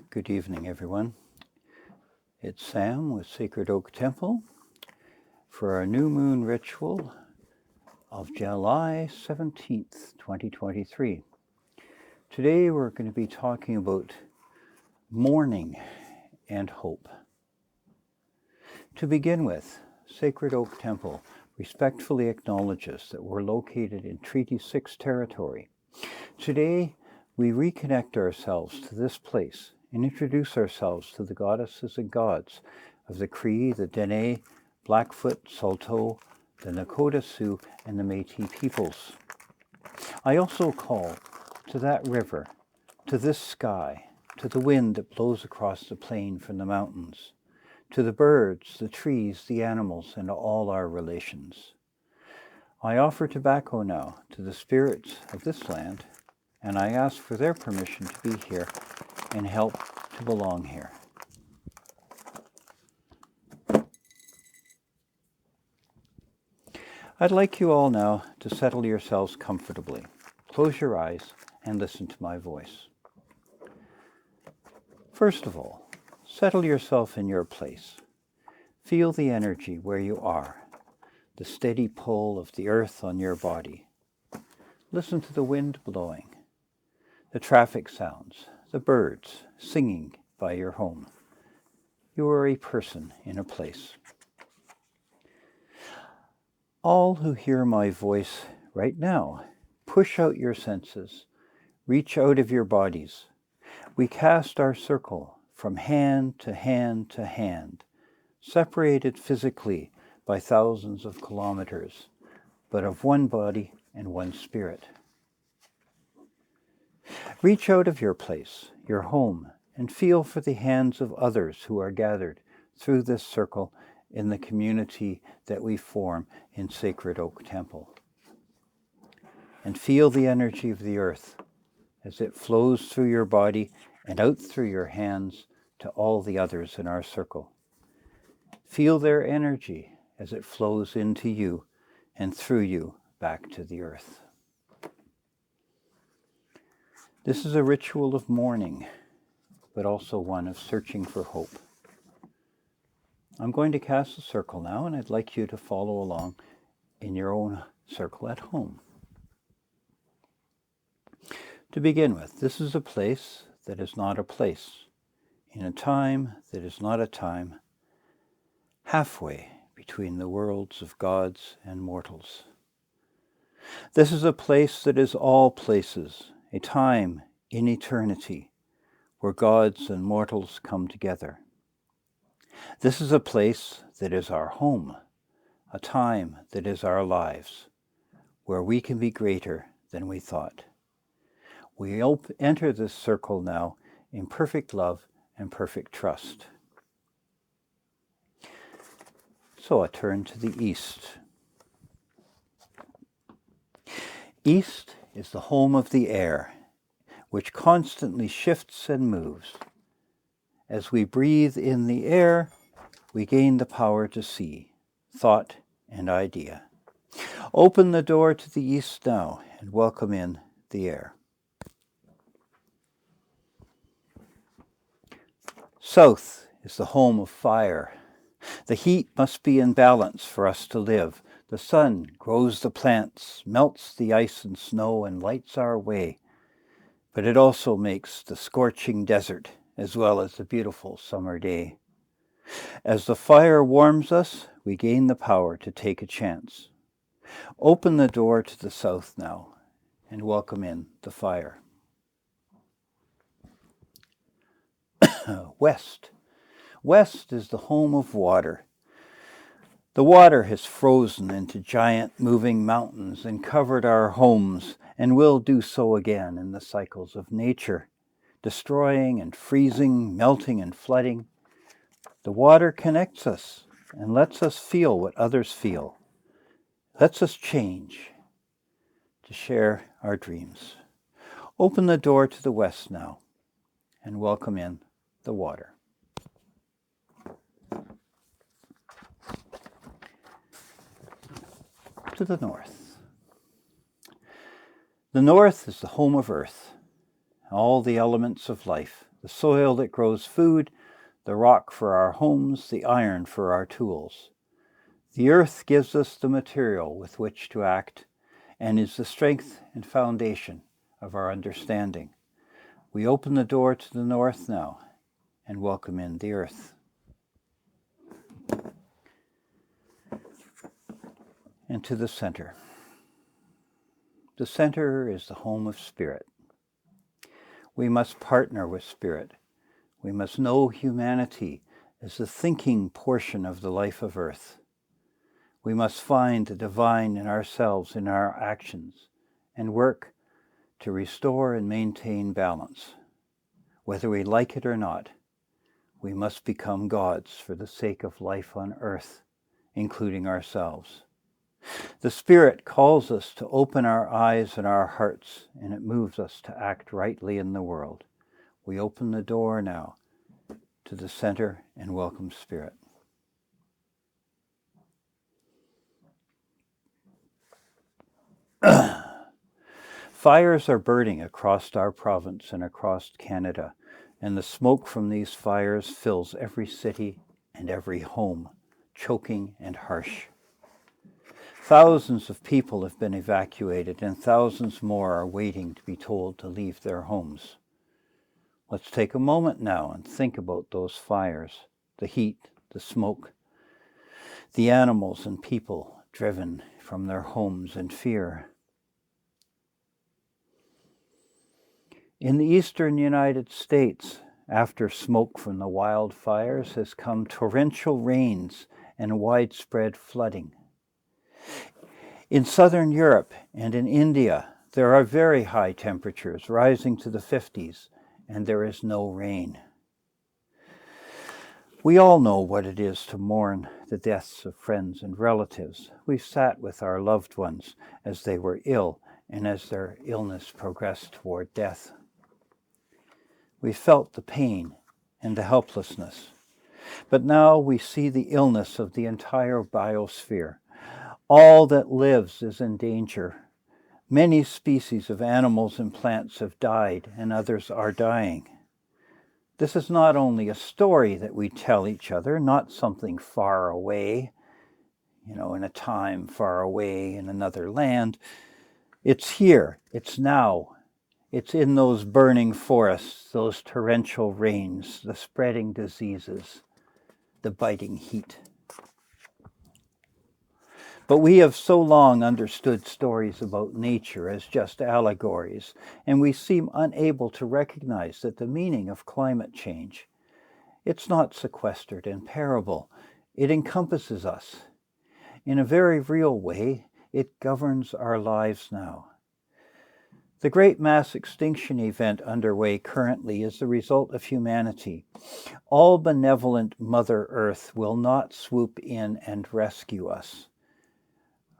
Good evening, everyone. It's Sam with Sacred Oak Temple for our new moon ritual of July 17th, 2023. Today we're going to be talking about mourning and hope. To begin with, Sacred Oak Temple respectfully acknowledges that we're located in Treaty 6 territory. Today, we reconnect ourselves to this place and introduce ourselves to the goddesses and gods of the Cree, the Dene, Blackfoot, Saulteaux, the Nakota Sioux, and the Métis peoples. I also call to that river, to this sky, to the wind that blows across the plain from the mountains, to the birds, the trees, the animals, and all our relations. I offer tobacco now to the spirits of this land, and I ask for their permission to be here and help to belong here. I'd like you all now to settle yourselves comfortably. Close your eyes and listen to my voice. First of all, settle yourself in your place. Feel the energy where you are, the steady pull of the earth on your body. Listen to the wind blowing, the traffic sounds, the birds singing by your home. You are a person in a place. All who hear my voice right now, push out your senses, reach out of your bodies. We cast our circle from hand to hand to hand, separated physically by thousands of kilometers, but of one body and one spirit. Reach out of your place, your home, and feel for the hands of others who are gathered through this circle in the community that we form in Sacred Oak Temple. And feel the energy of the earth as it flows through your body and out through your hands to all the others in our circle. Feel their energy as it flows into you and through you back to the earth. This is a ritual of mourning, but also one of searching for hope. I'm going to cast a circle now, and I'd like you to follow along in your own circle at home. To begin with, this is a place that is not a place, in a time that is not a time, halfway between the worlds of gods and mortals. This is a place that is all places, a time in eternity where gods and mortals come together. This is a place that is our home, a time that is our lives, where we can be greater than we thought. We enter this circle now in perfect love and perfect trust. So I turn to the east. East is the home of the air, which constantly shifts and moves. As we breathe in the air, we gain the power to see, thought, and idea. Open the door to the east now and welcome in the air. South is the home of fire. The heat must be in balance for us to live. The sun grows the plants, melts the ice and snow, and lights our way. But it also makes the scorching desert as well as the beautiful summer day. As the fire warms us, we gain the power to take a chance. Open the door to the south now and welcome in the fire. West. West is the home of water. The water has frozen into giant moving mountains and covered our homes and will do so again in the cycles of nature, destroying and freezing, melting and flooding. The water connects us and lets us feel what others feel, lets us change to share our dreams. Open the door to the west now and welcome in the water. To the north. The north is the home of earth, all the elements of life, the soil that grows food, the rock for our homes, the iron for our tools. The earth gives us the material with which to act and is the strength and foundation of our understanding. We open the door to the north now and welcome in the earth. And to the center. The center is the home of spirit. We must partner with spirit. We must know humanity as the thinking portion of the life of earth. We must find the divine in ourselves, in our actions, and work to restore and maintain balance. Whether we like it or not, we must become gods for the sake of life on earth, including ourselves. The Spirit calls us to open our eyes and our hearts, and it moves us to act rightly in the world. We open the door now to the center and welcome Spirit. Fires are burning across our province and across Canada, and the smoke from these fires fills every city and every home, choking and harsh. Thousands of people have been evacuated, and thousands more are waiting to be told to leave their homes. Let's take a moment now and think about those fires, the heat, the smoke, the animals and people driven from their homes in fear. In the eastern United States, after smoke from the wildfires has come torrential rains and widespread flooding. In southern Europe and in India, there are very high temperatures rising to the 50s, and there is no rain. We all know what it is to mourn the deaths of friends and relatives. We've sat with our loved ones as they were ill and as their illness progressed toward death. We felt the pain and the helplessness. But now we see the illness of the entire biosphere. All that lives is in danger. Many species of animals and plants have died, and others are dying. This is not only a story that we tell each other, not something far away, in a time far away in another land. It's here, it's now. It's in those burning forests, those torrential rains, the spreading diseases, the biting heat. But we have so long understood stories about nature as just allegories, and we seem unable to recognize that the meaning of climate change, it's not sequestered in parable. It encompasses us. In a very real way, it governs our lives now. The great mass extinction event underway currently is the result of humanity. All benevolent Mother Earth will not swoop in and rescue us,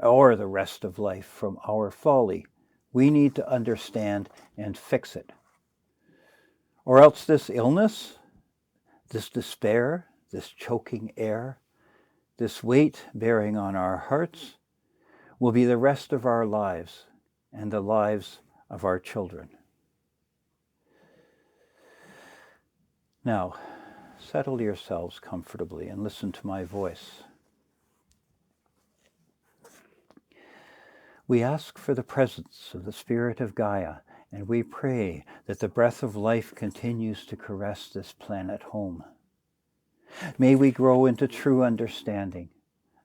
or the rest of life, from our folly. We need to understand and fix it. Or else this illness, this despair, this choking air, this weight bearing on our hearts will be the rest of our lives and the lives of our children. Now, settle yourselves comfortably and listen to my voice. We ask for the presence of the Spirit of Gaia, and we pray that the breath of life continues to caress this planet home. May we grow into true understanding,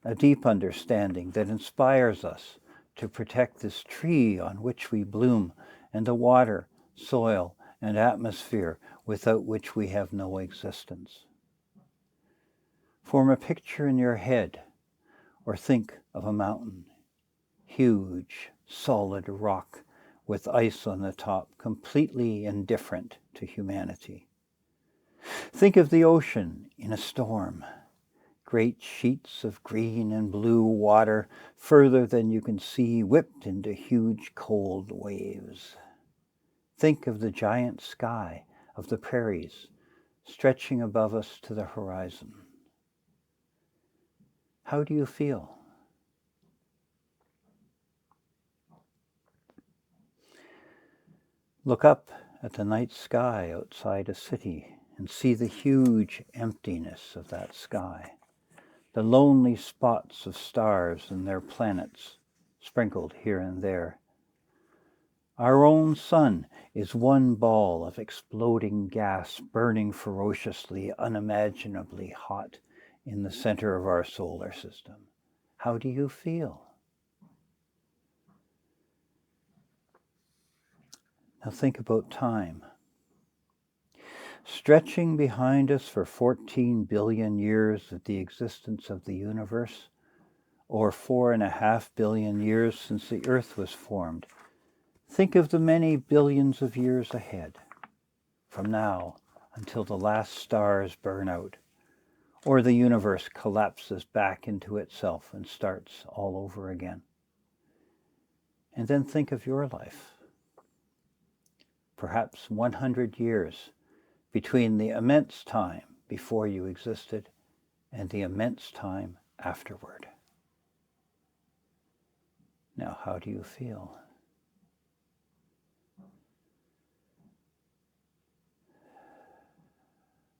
a deep understanding that inspires us to protect this tree on which we bloom and the water, soil, and atmosphere without which we have no existence. Form a picture in your head or think of a mountain. Huge, solid rock with ice on the top, completely indifferent to humanity. Think of the ocean in a storm. Great sheets of green and blue water, further than you can see, whipped into huge cold waves. Think of the giant sky of the prairies, stretching above us to the horizon. How do you feel? Look up at the night sky outside a city and see the huge emptiness of that sky, the lonely spots of stars and their planets sprinkled here and there. Our own sun is one ball of exploding gas burning ferociously, unimaginably hot in the center of our solar system. How do you feel? Now think about time. Stretching behind us for 14 billion years of the existence of the universe, or 4.5 billion years since the Earth was formed, think of the many billions of years ahead, from now until the last stars burn out, or the universe collapses back into itself and starts all over again. And then think of your life. Perhaps 100 years between the immense time before you existed and the immense time afterward. Now, how do you feel?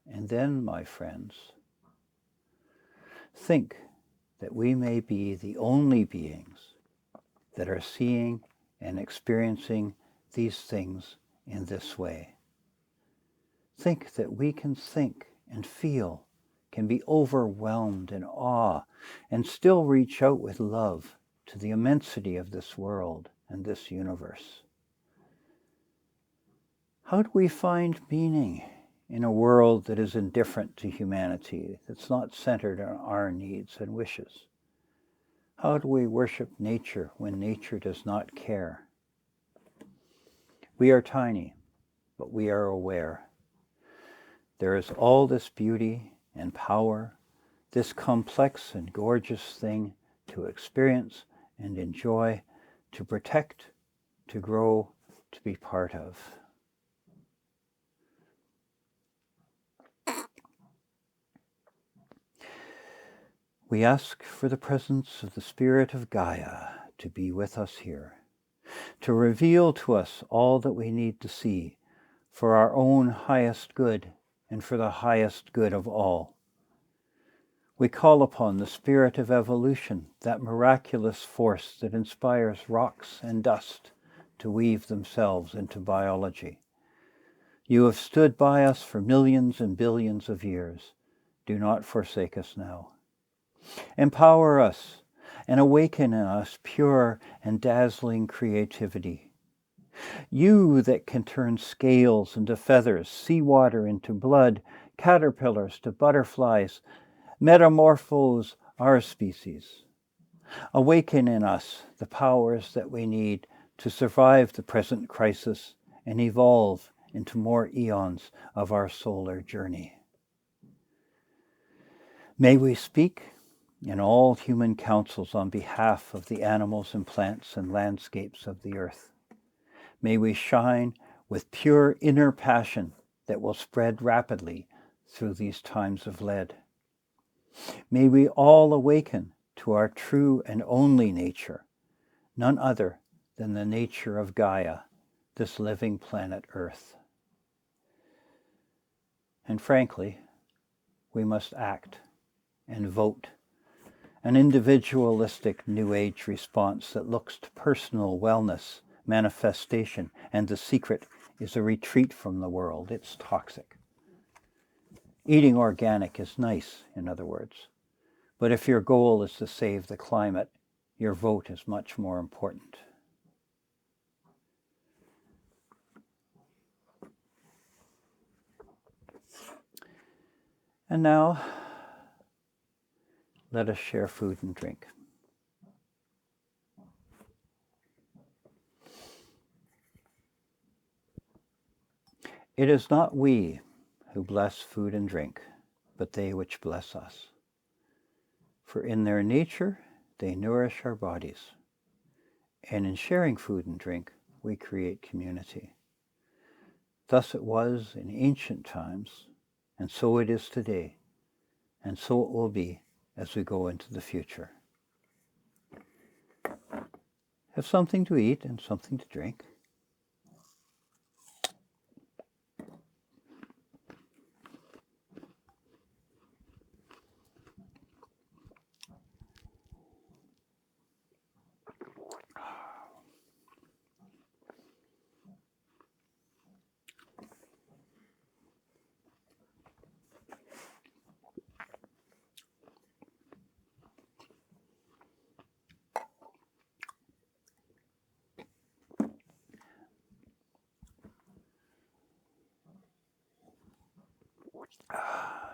And then, my friends, think that we may be the only beings that are seeing and experiencing these things in this way. Think that we can think and feel, can be overwhelmed in awe, and still reach out with love to the immensity of this world and this universe. How do we find meaning in a world that is indifferent to humanity, that's not centered on our needs and wishes? How do we worship nature when nature does not care? We are tiny, but we are aware. There is all this beauty and power, this complex and gorgeous thing to experience and enjoy, to protect, to grow, to be part of. We ask for the presence of the Spirit of Gaia to be with us here, to reveal to us all that we need to see for our own highest good and for the highest good of all. We call upon the spirit of evolution, that miraculous force that inspires rocks and dust to weave themselves into biology. You have stood by us for millions and billions of years. Do not forsake us now. Empower us and awaken in us pure and dazzling creativity. You that can turn scales into feathers, seawater into blood, caterpillars to butterflies, metamorphose our species. Awaken in us the powers that we need to survive the present crisis and evolve into more eons of our solar journey. May we speak in all human councils on behalf of the animals and plants and landscapes of the earth. May we shine with pure inner passion that will spread rapidly through these times of lead. May we all awaken to our true and only nature, none other than the nature of Gaia, this living planet Earth. And frankly, we must act and vote, an individualistic New Age response that looks to personal wellness, manifestation, and the secret is a retreat from the world. It's toxic. Eating organic is nice, in other words. But if your goal is to save the climate, your vote is much more important. And now, let us share food and drink. It is not we who bless food and drink, but they which bless us. For in their nature, they nourish our bodies. And in sharing food and drink, we create community. Thus it was in ancient times, and so it is today, and so it will be as we go into the future. Have something to eat and something to drink.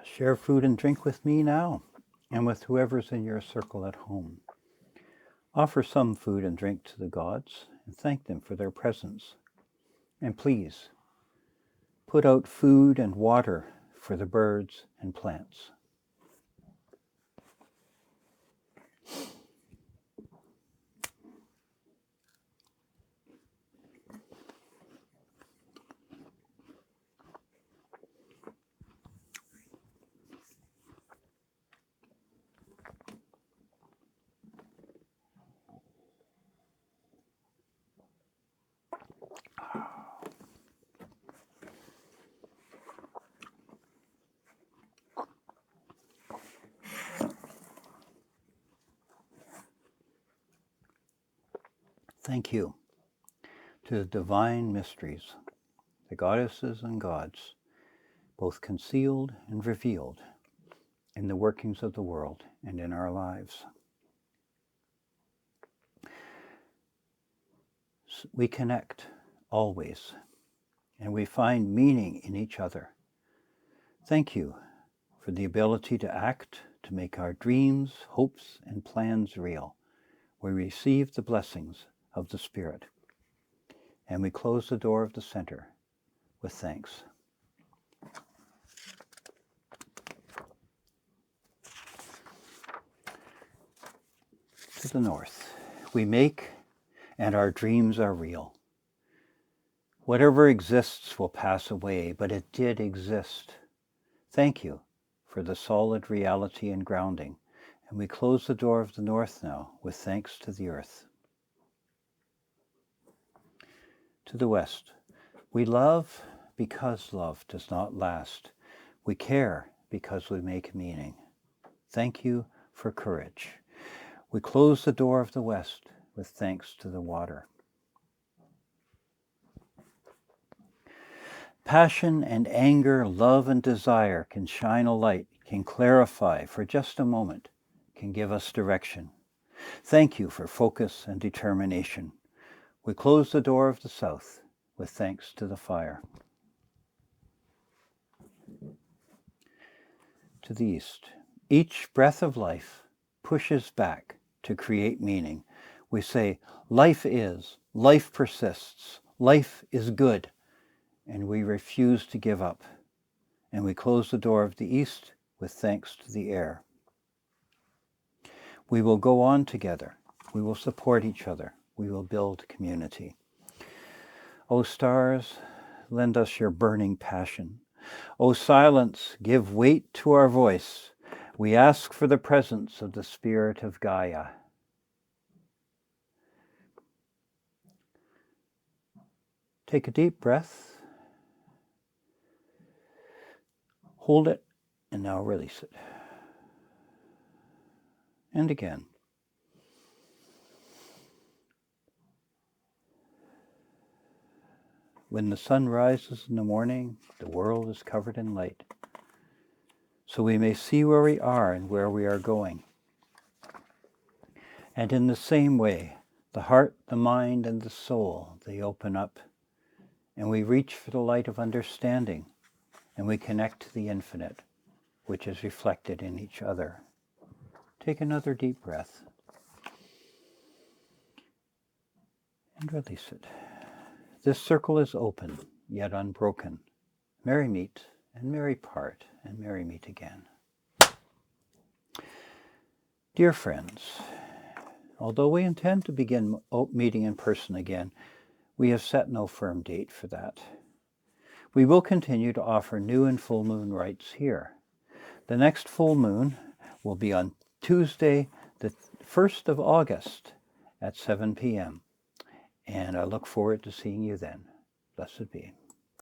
Share food and drink with me now and with whoever's in your circle at home. Offer some food and drink to the gods and thank them for their presence. And please, put out food and water for the birds and plants. Thank you to the divine mysteries, the goddesses and gods, both concealed and revealed in the workings of the world and in our lives. We connect always, and we find meaning in each other. Thank you for the ability to act, to make our dreams, hopes, and plans real. We receive the blessings of the Spirit, and we close the door of the center with thanks. To the north, we make, and our dreams are real. Whatever exists will pass away, but it did exist. Thank you for the solid reality and grounding, and we close the door of the north now with thanks to the earth. To the west, we love because love does not last. We care because we make meaning. Thank you for courage. We close the door of the west with thanks to the water. Passion and anger, love and desire can shine a light, can clarify for just a moment, can give us direction. Thank you for focus and determination. We close the door of the south with thanks to the fire. To the east, each breath of life pushes back to create meaning. We say, life is, life persists, life is good, and we refuse to give up. And we close the door of the east with thanks to the air. We will go on together. We will support each other. We will build community. O stars, lend us your burning passion. O silence, give weight to our voice. We ask for the presence of the spirit of Gaia. Take a deep breath. Hold it, and now release it. And again. When the sun rises in the morning, the world is covered in light, so we may see where we are and where we are going. And in the same way, the heart, the mind, and the soul, they open up, and we reach for the light of understanding, and we connect to the infinite, which is reflected in each other. Take another deep breath, and release it. This circle is open, yet unbroken. Merry meet, and merry part, and merry meet again. Dear friends, although we intend to begin meeting in person again, we have set no firm date for that. We will continue to offer new and full moon rites here. The next full moon will be on Tuesday, the 1st of August at 7 p.m. And I look forward to seeing you then. Blessed be.